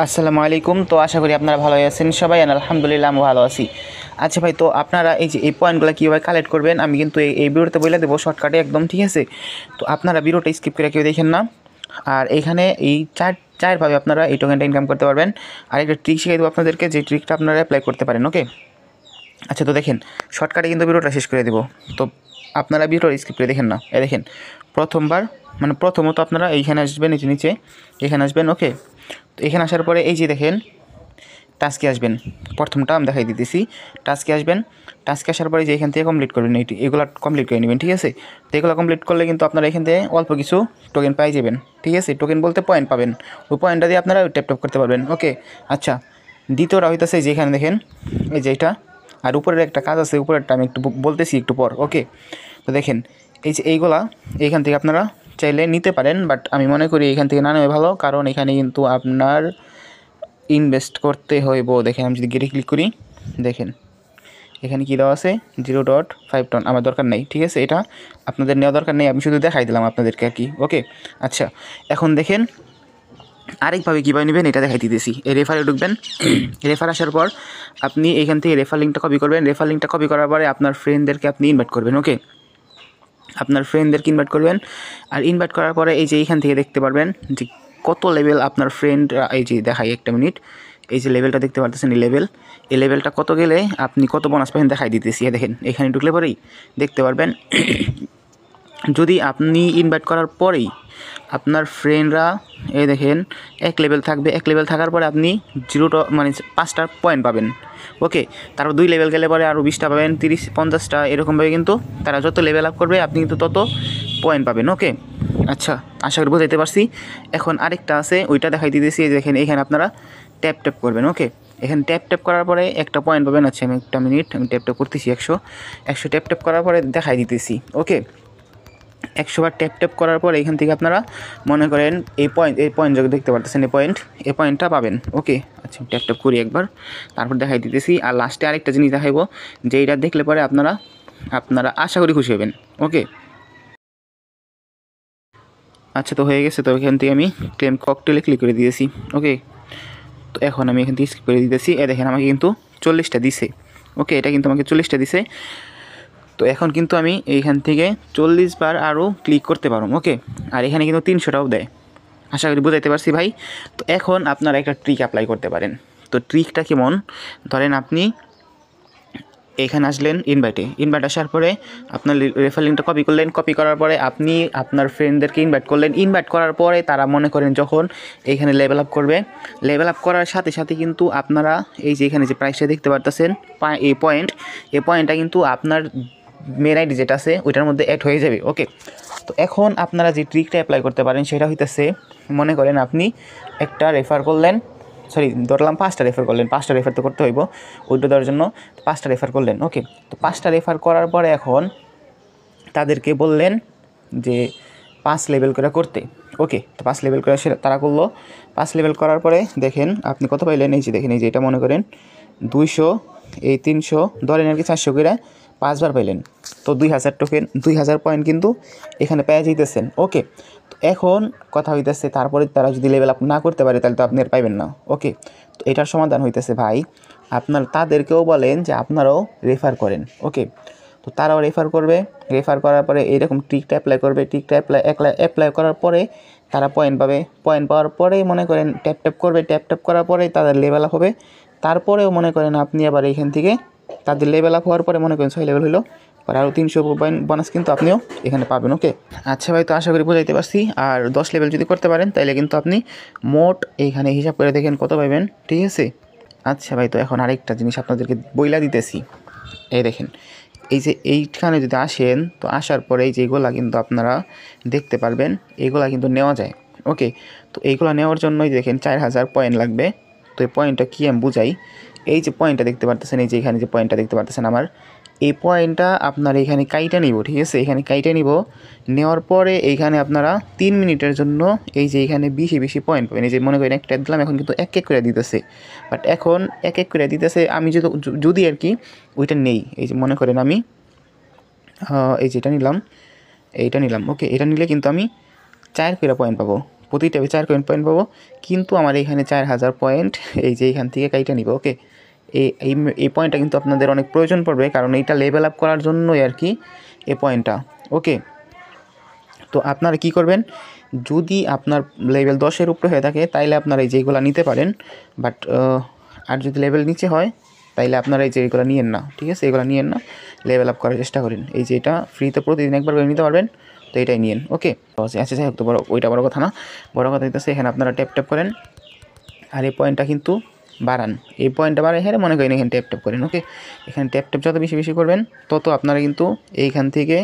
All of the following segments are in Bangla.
আসসালামু আলাইকুম। তো আশা করি আপনারা ভালো আছেন সবাই। আলহামদুলিল্লাহ আমি ভালো আছি। আচ্ছা ভাই, তো আপনারা এই যে এই পয়েন্টগুলো কীভাবে কালেক্ট করবেন আমি কিন্তু এই ভিডিওতে বলে দেবো শর্টকাটে একদম, ঠিক আছে? তো আপনারা ভিডিওটা স্কিপ করে কেউ দেখেন না। আর এখানে এই চারভাবে আপনারা এই টোকেনটা ইনকাম করতে পারবেন। আর একটা ট্রিক শিখিয়ে দেবো আপনাদেরকে, যে ট্রিকটা আপনারা অ্যাপ্লাই করতে পারেন। ওকে, আচ্ছা তো দেখেন, শর্টকাটে কিন্তু ভিডিওটা শেষ করে দেবো। তো আপনারা ভিডিওটা স্কিপ করে দেখেন না। দেখেন, প্রথমত আপনারা এইখানে আসবেন, এই যে নিচে এখানে আসবেন। ওকে, তো এখানে আসার পরে এই যে দেখেন টাস্কে আসবেন। প্রথমটা আমি দেখাই দিতেছি। টাস্কে আসবেন, টাস্কে আসার পরে যে এখান থেকে কমপ্লিট করবেন, এগুলো কমপ্লিট করে নেবেন, ঠিক আছে? তো এগুলো কমপ্লিট করলে কিন্তু আপনারা এখান থেকে অল্প কিছু টোকেন পাই যাবেন, ঠিক আছে? টোকেন বলতে পয়েন্ট পাবেন, ওই পয়েন্টটা দিয়ে আপনারা ট্যাপ করতে পারবেন। ওকে, আচ্ছা দ্বিতীয়টা হইতেছে যে এখানে দেখেন এই যে এটা, আর উপরের একটা কাজ আছে, উপরেরটা আমি একটু বলতেছি একটু পর। ওকে, তো দেখেন এই যে এইগুলা এইখান থেকে আপনারা চাইলে নিতে পারেন, বাট আমি মনে করি এখান থেকে না নেওয়া ভালো, কারণ এখানে কিন্তু আপনার ইনভেস্ট করতে হইব। দেখেন আমি যদি গেটে ক্লিক করি, দেখেন এখানে কী দেওয়া আছে 0.5 টন। আমার দরকার নেই, ঠিক আছে? এটা আপনাদের নেওয়া দরকার নেই, আমি শুধু দেখাই দিলাম আপনাদেরকে আর কি। ওকে, আচ্ছা এখন দেখেন আরেকভাবে কীভাবে নেবেন এটা দেখাই দিতেছি। এই রেফারে ঢুকবেন, রেফার আসার পর আপনি এখান থেকে রেফার লিঙ্কটা কপি করবেন। রেফার লিঙ্কটা কপি করার পরে আপনার ফ্রেন্ডদেরকে আপনি ইনভাইট করবেন। ওকে, আপনার ফ্রেন্ডদেরকে ইনভাইট করবেন। আর ইনভাইট করার পরে এই যে এইখান থেকে দেখতে পারবেন যে কত লেভেল আপনার ফ্রেন্ড, এই যে দেখাই একটা মিনিট, এই যে লেভেলটা দেখতে পারতেছেন, এই লেভেলটা কত গেলে আপনি কত বোনাস পাবেন দেখাই দিতেছি। দেখেন এখানে ঢুকলে পরেই দেখতে পারবেন, যদি আপনি ইনভাইট করার পরেই আপনার ফ্রেন্ডরা এই দেখেন এক লেভেল থাকবে, এক লেভেল থাকার পরে আপনি 5টা পয়েন্ট পাবেন। ওকে, তারপর 2 লেভেল গেলে পরে আরও 20টা পাবেন, 30-50টা এরকমভাবে কিন্তু তারা যত লেভেল আপ করবে আপনি কিন্তু তত পয়েন্ট পাবেন। ওকে, আচ্ছা আশা করি বোঝাইতে পারছি। এখন আরেকটা আছে, ওইটা দেখাই দিতেছি। দেখেন এখানে আপনারা ট্যাপ করবেন। ওকে, এখানে ট্যাপ করার পরে একটা পয়েন্ট পাবেন। আচ্ছা আমি একটা মিনিট, আমি ট্যাপ করতেছি 100 ট্যাপ করার পরে দেখাই দিতেছি। ওকে, 100 বার ট্যাপ করার পর এখান থেকে আপনারা মনে করেন এই পয়েন্ট যখন দেখতে পারতেছেন এই পয়েন্টটা পাবেন। ওকে, আচ্ছা ট্যাপ করি একবার, তারপর দেখাই দিতেছি। আর লাস্টে আরেকটা জিনিস দেখাইব, যে এটা দেখলে পরে আপনারা আশা করি খুশি হবেন। ওকে, আচ্ছা তো হয়ে গেছে। তো এখান থেকে আমি ক্লেম ককটেলে ক্লিক করে দিয়েছি। ওকে, তো এখন আমি এখান থেকে স্কিপ করে দিতেছি। দেখেন আমাকে কিন্তু 40টা দিছে। ওকে, এটা কিন্তু আমাকে 40টা দিছে। তো এখন কিন্তু আমি এইখান থেকে 40 বার আরও ক্লিক করতে পারব। ওকে, আর এখানে কিন্তু 300টাও দেয়। আশা করি বুঝাইতে পারছি ভাই। তো এখন আপনারা একটা ট্রিক অ্যাপ্লাই করতে পারেন। তো ট্রিকটা কেমন, ধরেন আপনি এখানে আসলেন ইনভাইট আসার পরে আপনার রেফার লিঙ্কটা কপি করলেন, কপি করার পরে আপনি আপনার ফ্রেন্ডদেরকে ইনভাইট করলেন। ইনভাইট করার পরে তারা মনে করেন যখন এইখানে লেভেল আপ করবে, লেভেল আপ করার সাথে সাথে কিন্তু আপনারা এই যে এখানে যে প্রাইসটা দেখতে পারতেছেন এই পয়েন্টটা কিন্তু আপনার মেন আইডি যেটা আছে ওইটার মধ্যে অ্যাড হয়ে যাবে। ওকে, তো এখন আপনারা যে ট্রিকটা অ্যাপ্লাই করতে পারেন সেটা হইতেছে, মনে করেন আপনি একটা রেফার করলেন, ধরলাম 5টা রেফার করলেন, 5টা রেফার তো করতে হইব ওইটা দেওয়ার জন্য। 5টা রেফার করলেন। ওকে, তো 5টা রেফার করার পরে এখন তাদেরকে বললেন যে 5 লেভেল করে করতে। ওকে, তো 5 লেভেল করে তারা করলো। 5 লেভেল করার পরে দেখেন আপনি কত পাইলেন, এই যে দেখেন এই যে এটা মনে করেন 200, এই 300 ধরেন আর কি 400 করে 5 বার পাইলেন। তো 2000 টোকেন, 2000 পয়েন্ট কিন্তু এখানে পেয়ে যাইতেছেন। ওকে, তো এখন কথা হইতেছে তারপরে তারা যদি লেভেল আপ না করতে পারে তাহলে তো আপনি আর পাইবেন না। ওকে, তো এটার সমাধান হইতেছে ভাই, আপনার তাদেরকেও বলেন যে আপনারাও রেফার করেন। ওকে, তো তারাও রেফার করবে, রেফার করার পরে এরকম ট্রিকটা অ্যাপ্লাই করবে। ট্রিকটা অ্যাপ্লাই করার পরে তারা পয়েন্ট পাবে। পয়েন্ট পাওয়ার পরেই মনে করেন ট্যাপ করবে। ট্যাপ করার পরে তাদের লেভেল আপ হবে। তারপরেও মনে করেন আপনি আবার এইখান থেকে তাদের লেভেল আপ হওয়ার পরে মনে করেন 6 লেভেল হলো, আর আরও 300 বোনাস কিন্তু আপনিও এখানে পাবেন। ওকে, আচ্ছা ভাই, তো আশা করি বোঝাইতে পারছি। আর 10 লেভেল যদি করতে পারেন তাহলে কিন্তু আপনি মোট এইখানে হিসাব করে দেখেন কত পাবেন, ঠিক আছে? আচ্ছা ভাই, তো এখন আরেকটা জিনিস আপনাদেরকে বইলা দিতেছি। এই দেখেন এই যে এইখানে যদি আসেন, তো আসার পরে এই যে এইগুলা কিন্তু আপনারা দেখতে পারবেন, এইগুলা কিন্তু নেওয়া যায়। ওকে, তো এইগুলা নেওয়ার জন্যই দেখেন 4000 পয়েন্ট লাগবে। তো এই পয়েন্টটা কী আমি বুঝাই, এই যে পয়েন্টটা দেখতে পারতেছেন, এই যে এখানে যে পয়েন্টটা দেখতে পারতেছেন আমার, এই পয়েন্টটা আপনার এখানে কাইটা নিব, ঠিক আছে? এখানে কাইটা নিব, নেওয়ার পরে এইখানে আপনারা 3 মিনিটের জন্য এই যে এখানে বেশি পয়েন্ট পাবেন। এই যে মনে করেন একটা দিলাম, এখন কিন্তু এক করে দিতেছে, বাট এখন এক করে দিতেছে। আমি যদি আর কি ওইটা নেই, এই যে মনে করেন আমি এই যেটা নিলাম, এইটা নিলাম। ওকে, এটা নিলে কিন্তু আমি 4 করে পয়েন্ট পাবো, প্রতি ট্যাবে 4 পয়েন্ট পাবো, কিন্তু আমার এখানে 4000 পয়েন্ট এই যে এইখান থেকে কাইটা নিব। ওকে, এই পয়েন্টটা কিন্তু আপনাদের অনেক প্রয়োজন পড়বে, কারণ এইটা লেভেল আপ করার জন্যই আর কি এই পয়েন্টটা। ওকে, তো আপনারা কি করবেন, যদি আপনার লেভেল 10-এর উপরে হয়ে থাকে তাইলে আপনারা এই যেগুলো নিতে পারেন, বাট আর যদি লেভেল নিচে হয় তাইলে আপনারা এই যে এগুলো নিয়েন না, ঠিক আছে? এগুলো নিয়েন না, লেভেল আপ করার চেষ্টা করেন। এই যে এটা ফ্রিতে প্রতিদিন একবার করে নিতে পারবেন, তো এটাই নিয়েন। ওকে, আচ্ছা যাই হোক, তো ওইটা বড় কথা না, বড় কথা হইতেছে এখানে আপনারা ট্যাপ করেন আর এই পয়েন্টটা কিন্তু বাড়ান। এই পয়েন্টটা বাড়াই হেরে মনে করেন এখানে ট্যাপ করেন। ওকে, এখানে ট্যাপ যত বেশি করবেন তত আপনারা কিন্তু এইখান থেকে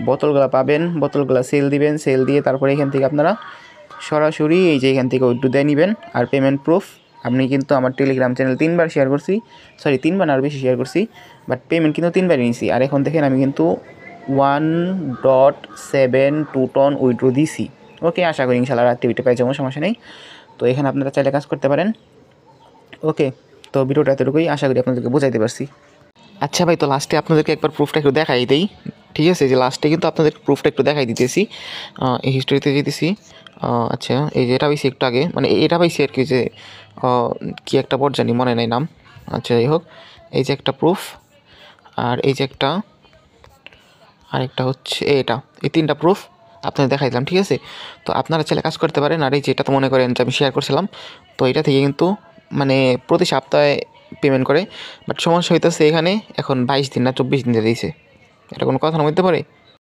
বোতলগুলো পাবেন, বোতলগুলো সেল দিবেন, সেল দিয়ে তারপরে এখান থেকে আপনারা সরাসরি এই যে এখান থেকে উইথড্র দিয়ে নেবেন। আর পেমেন্ট প্রুফ আমি কিন্তু আমার টেলিগ্রাম চ্যানেল 3বার শেয়ার করছি, 3বার আর বেশি শেয়ার করছি, বাট পেমেন্ট কিন্তু 3বারই নিয়েছি। আর এখন দেখেন আমি কিন্তু 1.72 টন উইথড্র দিছি। ওকে, আশা করি ইনশাআল্লাহ রাত্রিটা পাই যাবো, সমস্যা নেই। তো এখানে আপনারা চাইলে কাজ করতে পারেন। ওকে, তো ভিডিওটা এতটুকুই, আশা করি আপনাদেরকে বোঝাইতে পারছি। আচ্ছা ভাই, তো লাস্টে আপনাদেরকে একবার প্রুফটা একটু দেখাই দেই, ঠিক আছে? যে লাস্টে কিন্তু আপনাদের প্রুফটা একটু দেখাই দিতেছি, এই হিস্টোরিতে যেতেছি। আচ্ছা, এই যে এটা পাইছি একটু আগে, মানে এটা পাইছি আর কি, যে কি একটা বোর্ড জানি, মনে নাই নাম। আচ্ছা যাই হোক, এই যে একটা প্রুফ, আর এই যে একটা, আরেকটা হচ্ছে এটা, এই 3টা প্রুফ আপনাদের দেখাইলাম, ঠিক আছে? তো আপনারা চাইলে কাজ করতে পারেন। আর এই যে এটা তো মনে করেন যে আমি শেয়ার করছিলাম, তো এটা থেকে কিন্তু মানে প্রতি সপ্তাহে পেমেন্ট করে, বাট সমস্যা হইতেছে এখানে এখন 22 দিন না 24 দিন দিয়েছে। এটা কোনো কথা না হতে পারে।